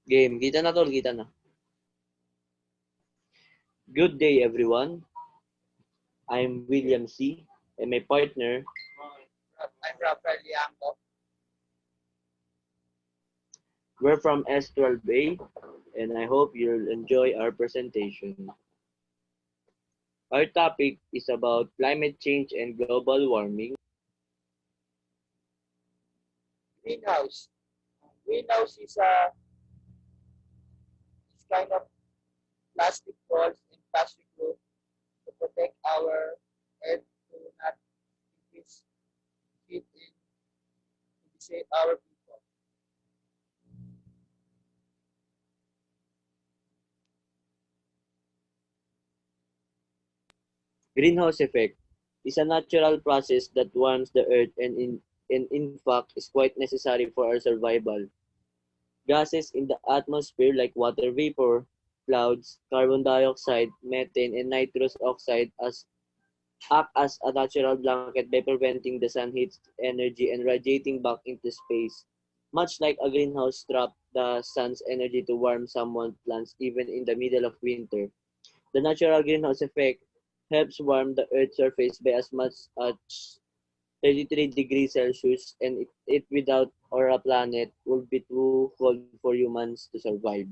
Game. Kita na tol, kita na. Good day everyone. I'm William C. and my partner. I'm Rafael Liango. We're from S12A and I hope you'll enjoy our presentation. Our topic is about climate change and global warming. Greenhouse. Greenhouse is kind of plastic walls and plastic roof to protect our earth to not increase heat and to save our people. Greenhouse effect is a natural process that warms the earth and in fact is quite necessary for our survival. Gases in the atmosphere like water vapor, clouds, carbon dioxide, methane, and nitrous oxide act as a natural blanket by preventing the sun heat energy and radiating back into space. Much like a greenhouse trap the sun's energy to warm someone's plants even in the middle of winter. The natural greenhouse effect helps warm the Earth's surface by as much as 33 degrees Celsius, and it without or a planet would be too cold for humans to survive.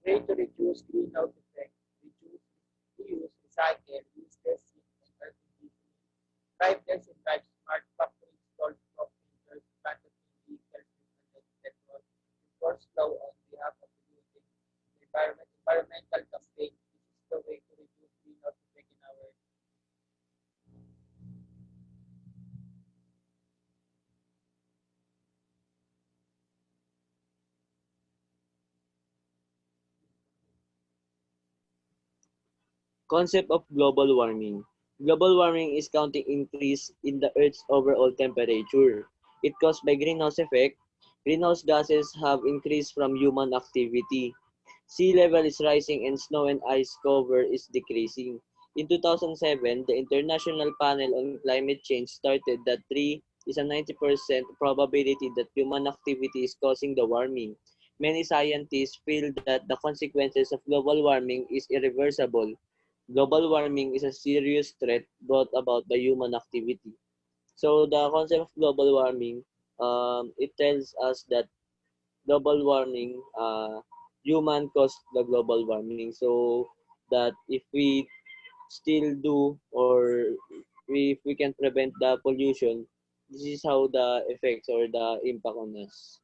Way to reduce greenhouse effect, reduce, reuse, recycle, use less heat and air conditioning, drive less and drive smart factory install smart filters, plant a tree, vehicles with connected network, enforce law on behalf of polluting, environmental campaign. This is the way to reduce greenhouse effect in our Concept of global warming. Global warming is counting increase in the Earth's overall temperature. It caused by greenhouse effect. Greenhouse gases have increased from human activity. Sea level is rising and snow and ice cover is decreasing. In 2007, the International Panel on Climate Change started that 3 is a 90% probability that human activity is causing the warming. Many scientists feel that the consequences of global warming is irreversible. Global warming is a serious threat brought about by human activity. So the concept of global warming, it tells us that global warming, human caused the global warming. So that if we still do or if we can prevent the pollution, this is how the effects or the impact on us.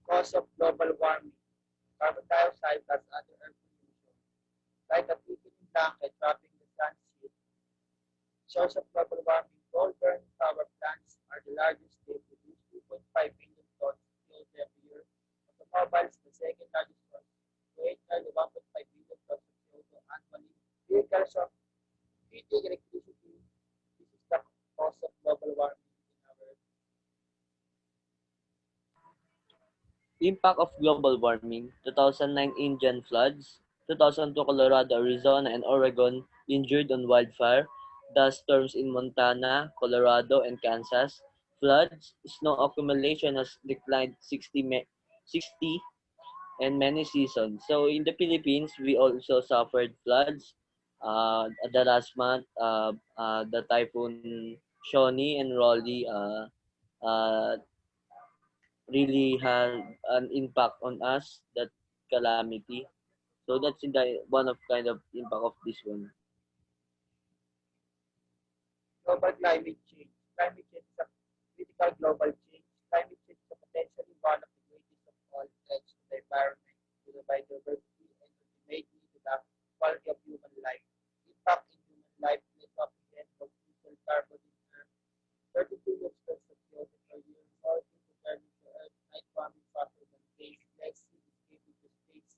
cause of global warming. Carbon dioxide plus other air pollution, like a thickening blanket trapping the sun's heat. Source of global warming, coal burning power plants are the largest. They produce 2.5 billion tons of CO2 every year. Automobiles, the second largest source, create nearly 1.5 billion tons of CO2 annually. Vehicles of heating electricity. This is the cause of global warming in our Impact of global warming: 2009 Indian floods, 2002 Colorado, Arizona, and Oregon injured on wildfire, dust storms in Montana, Colorado, and Kansas, floods, snow accumulation has declined 60 and many seasons. So in the Philippines, we also suffered floods. The last month, the typhoon Shoni and Rolly uh, really had an impact on us, that calamity. So that's in the one of kind of impact of this one. global climate change. Climate change is a critical global change. Climate change is potentially one of the greatest of all threats to the environment, to the biodiversity, and ultimately to the quality of human life. Impact in human life may comprehend crucial carbon in air, 30 billion tons of CO2 per year, resulting to turning to Earth, night warming faster than days, Black Sea escaping to space,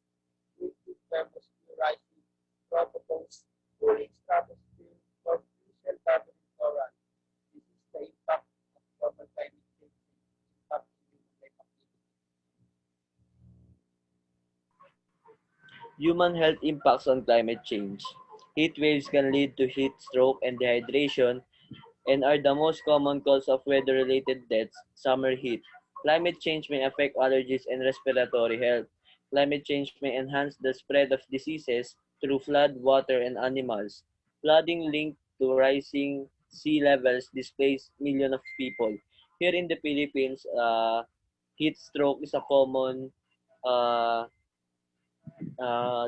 Arctic thermosphere rising, tropopause, cooling stratosphere, for crucial carbon and chlorine. This is the impact of global climate change and impact in human life activity. Human health impacts on climate change. Heat waves can lead to heat stroke and dehydration. and are the most common cause of weather-related deaths. Summer heat. Climate change may affect allergies and respiratory health. Climate change may enhance the spread of diseases through flood, water, and animals. Flooding linked to rising sea levels displaces millions of people. Here in the Philippines, heat stroke is a common uh,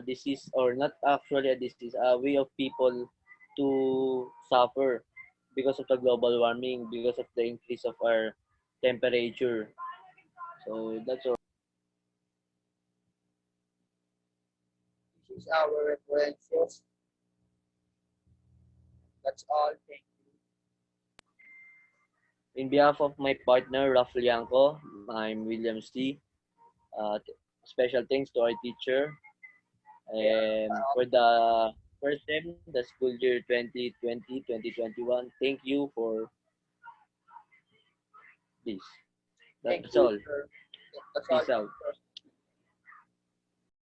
disease, or not actually a disease, a way of people to suffer because of the global warming, because of the increase of our temperature. So that's all. This is our references. That's all. Thank you. In behalf of my partner, Raf Lianco, I'm William C. Special thanks to our teacher. Yeah. And for the first time, the school year 2020-2021, thank you for this. That's Thank all. you, sir. That's Peace all. out.